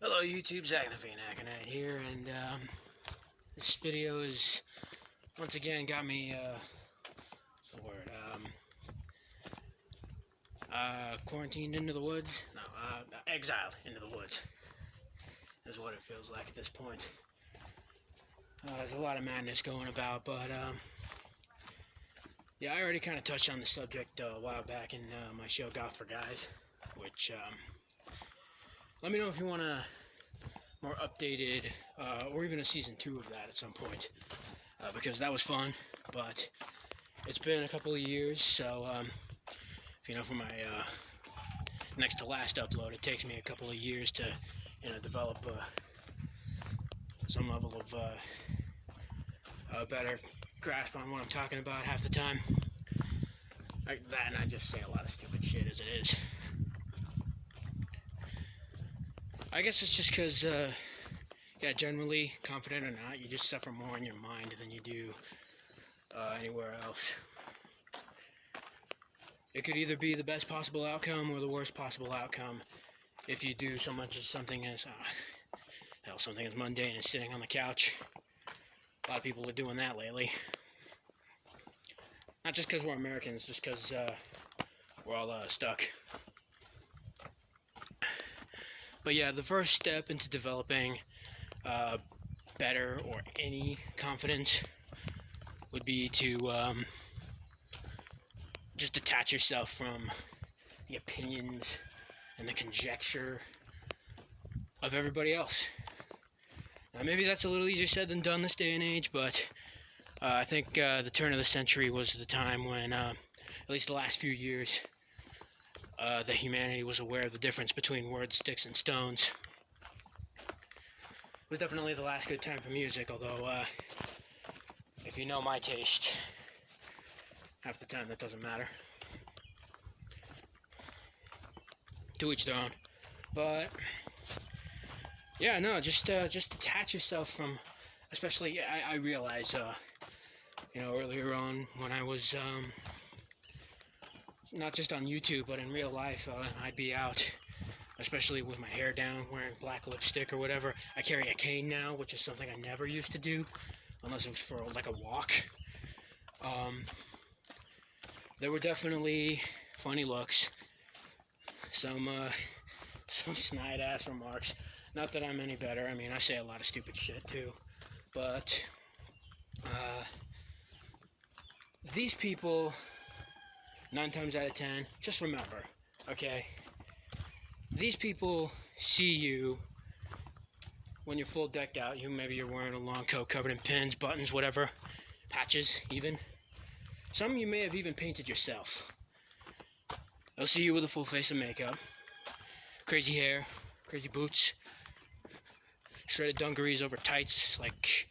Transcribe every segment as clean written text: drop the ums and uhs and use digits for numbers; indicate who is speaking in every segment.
Speaker 1: Hello YouTube, Zach the Aconite here, and this video is once again got me, what's the word, quarantined into the woods? No, exiled into the woods is what it feels like at this point. There's a lot of madness going about, but yeah, I already kind of touched on the subject a while back in my show Goths for Guys, which let me know if you want a more updated, or even a season 2 of that at some point, because that was fun, but it's been a couple of years, so, for my next to last upload, it takes me a couple of years to, develop some level of a better grasp on what I'm talking about half the time. Like that, and I just say a lot of stupid shit as it is. I guess it's just because, generally, confident or not, you just suffer more in your mind than you do anywhere else. It could either be the best possible outcome or the worst possible outcome if you do so much as something as mundane as sitting on the couch. A lot of people are doing that lately. Not just because we're Americans, just because we're all stuck. But yeah, the first step into developing better or any confidence would be to just detach yourself from the opinions and the conjecture of everybody else. Now, maybe that's a little easier said than done this day and age, but I think the turn of the century was the time when, at least the last few years, that humanity was aware of the difference between words, sticks, and stones. It was definitely the last good time for music, although, if you know my taste, half the time that doesn't matter. To each their own. But, yeah, no, just detach yourself from, especially, I realize, earlier on when I was, not just on YouTube, but in real life, I'd be out, especially with my hair down, wearing black lipstick or whatever. I carry a cane now, which is something I never used to do, unless it was for, like, a walk. There were definitely funny looks, some snide-ass remarks. Not that I'm any better. I mean, I say a lot of stupid shit, too. But, these people, 9 times out of 10, just remember, okay? These people see you when you're full decked out. Maybe you're wearing a long coat covered in pins, buttons, whatever, patches, even. Some you may have even painted yourself. They'll see you with a full face of makeup, crazy hair, crazy boots, shredded dungarees over tights, like,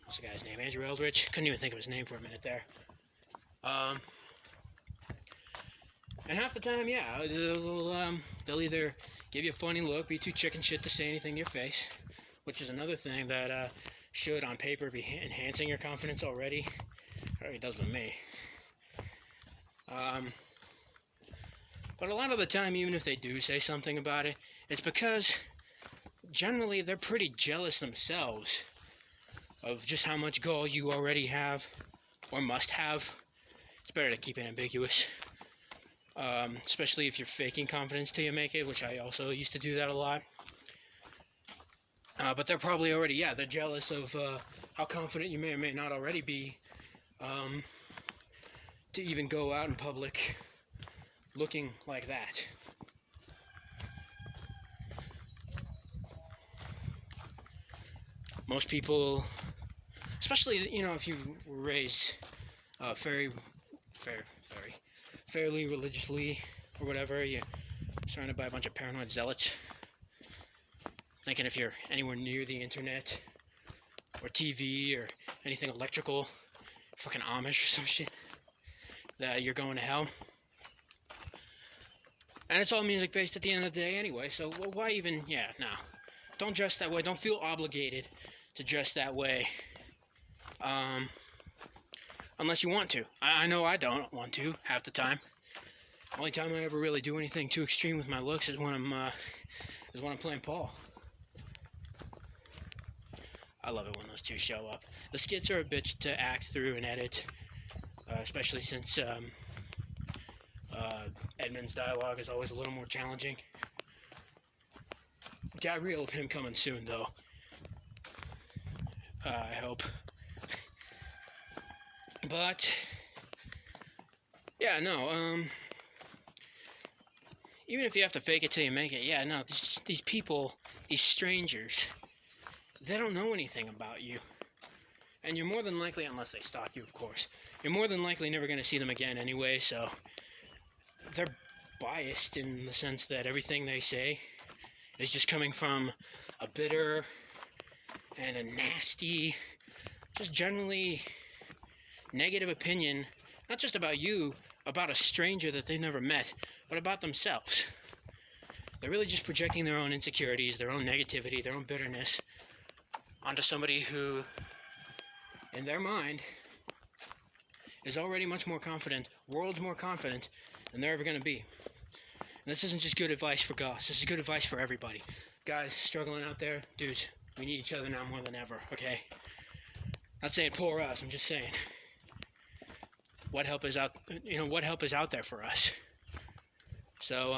Speaker 1: what's the guy's name? Andrew Eldritch? Couldn't even think of his name for a minute there. And half the time, yeah, they'll either give you a funny look, be too chicken shit to say anything to your face, which is another thing that should, on paper, be enhancing your confidence already. It already does with me. But a lot of the time, even if they do say something about it, it's because generally they're pretty jealous themselves of just how much gall you already have, or must have. It's better to keep it ambiguous. Especially if you're faking confidence till you make it, which I also used to do that a lot. But they're probably already, they're jealous of how confident you may or may not already be to even go out in public looking like that. Most people, especially, if you were raised fairly religiously or whatever, you're surrounded by a bunch of paranoid zealots, thinking if you're anywhere near the internet or TV or anything electrical, fucking Amish or some shit, that you're going to hell. And it's all music based at the end of the day anyway, so why even, no. Don't dress that way. Don't feel obligated to dress that way. Unless you want to. I know I don't want to, half the time. Only time I ever really do anything too extreme with my looks is when I'm is when I'm playing Paul. I love it when those two show up. The skits are a bitch to act through and edit, especially since Edmund's dialogue is always a little more challenging. Got reel of him coming soon, though. I hope. But yeah, no. Even if you have to fake it till you make it, yeah, no. These people, these strangers, they don't know anything about you. And you're more than likely, unless they stalk you, of course, you're more than likely never going to see them again anyway, so they're biased in the sense that everything they say is just coming from a bitter and a nasty, just generally negative opinion, not just about you, about a stranger that they've never met, but about themselves. They're really just projecting their own insecurities, their own negativity, their own bitterness onto somebody who, in their mind, is already much more confident, worlds more confident than they're ever going to be. And this isn't just good advice for Goths. This is good advice for everybody. Guys struggling out there, dudes, we need each other now more than ever, okay? Not saying poor us, I'm just saying what help is out, what help is out there for us. So,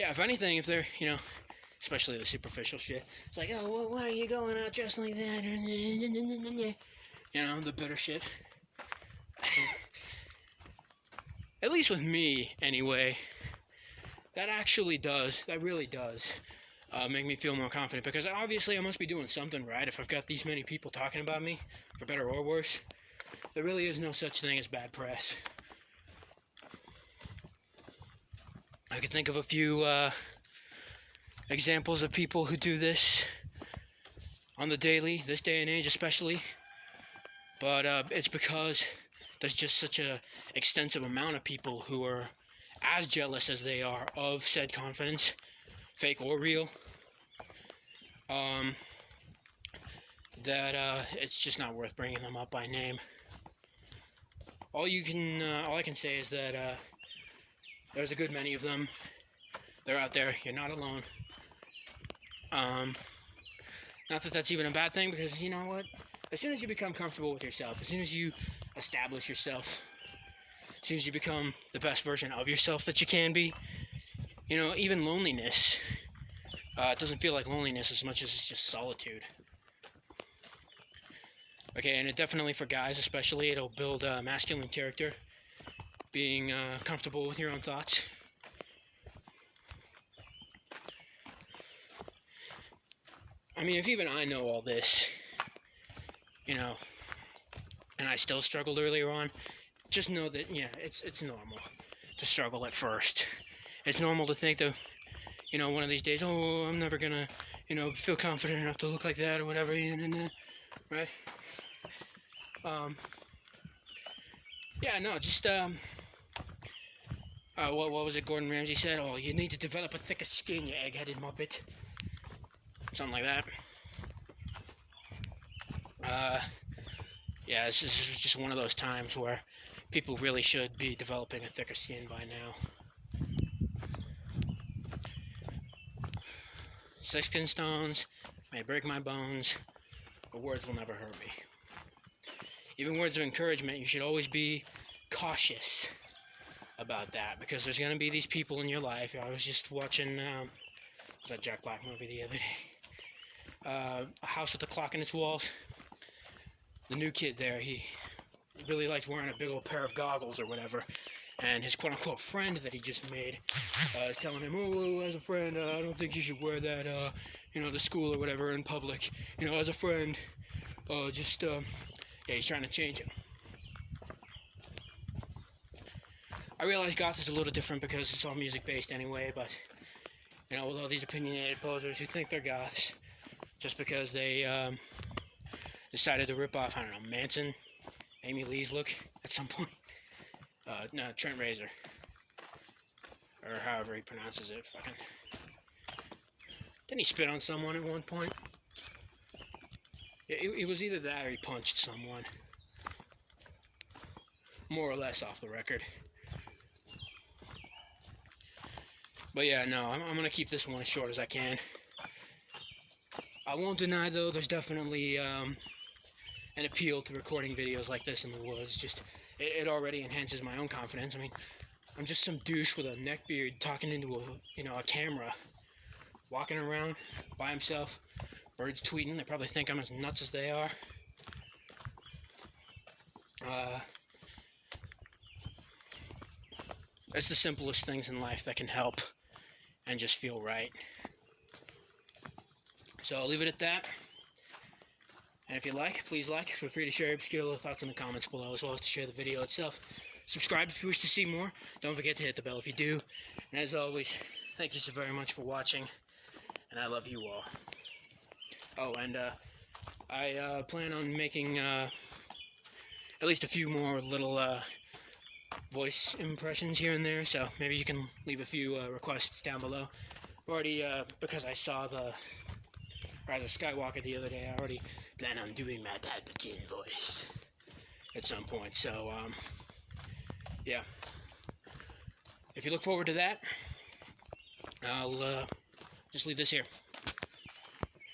Speaker 1: yeah, if anything, if they're, especially the superficial shit, it's like, oh, well, why are you going out dressed like that? The bitter shit. At least with me, anyway, that really does make me feel more confident, because obviously I must be doing something right if I've got these many people talking about me, for better or worse. There really is no such thing as bad press. I could think of a few examples of people who do this on the daily, this day and age especially, but it's because there's just such a extensive amount of people who are as jealous as they are of said confidence, fake or real, that it's just not worth bringing them up by name. All I can say is that there's a good many of them. They're out there. You're not alone. Not that that's even a bad thing, because you know what? As soon as you become comfortable with yourself, as soon as you establish yourself, as soon as you become the best version of yourself that you can be, even loneliness, it doesn't feel like loneliness as much as it's just solitude. Okay, and it definitely, for guys especially, it'll build masculine character, being comfortable with your own thoughts. I mean, if even I know all this, and I still struggled earlier on, just know that, it's normal to struggle at first. It's normal to think that, one of these days, oh, I'm never gonna, feel confident enough to look like that or whatever, right? Yeah, no, just, what was it Gordon Ramsay said? Oh, you need to develop a thicker skin, you egg-headed muppet. Something like that. Yeah, this is just one of those times where people really should be developing a thicker skin by now. Sticks and stones may break my bones, but words will never hurt me. Even words of encouragement, you should always be cautious about that, because there's going to be these people in your life. I was just watching, was that Jack Black movie the other day? A House with a Clock in Its Walls. The new kid there, he really liked wearing a big old pair of goggles or whatever, and his quote-unquote friend that he just made is telling him, oh, as a friend, I don't think you should wear that, to school or whatever in public, as a friend, yeah, he's trying to change him. I realize Goth is a little different because it's all music-based anyway, but, with all these opinionated posers who think they're Goths, just because they, decided to rip off, I don't know, Manson, Amy Lee's look at some point. No, Trent Reznor. Or however he pronounces it, fucking. Didn't he spit on someone at one point? It was either that or he punched someone. More or less off the record. But yeah, no, I'm going to keep this one as short as I can. I won't deny, though, there's definitely an appeal to recording videos like this in the woods. Just, it already enhances my own confidence. I mean, I'm just some douche with a neckbeard talking into a camera, walking around by himself, birds tweeting. They probably think I'm as nuts as they are. It's the simplest things in life that can help and just feel right. So I'll leave it at that. And if you like, please like. Feel free to share your obscure little thoughts in the comments below, as well as to share the video itself. Subscribe if you wish to see more. Don't forget to hit the bell if you do. And as always, thank you so very much for watching. And I love you all. Oh, and I plan on making at least a few more little voice impressions here and there. So maybe you can leave a few requests down below. Already, because I saw the Rise of Skywalker the other day, I already plan on doing my Palpatine voice at some point. So, yeah. If you look forward to that, I'll just leave this here.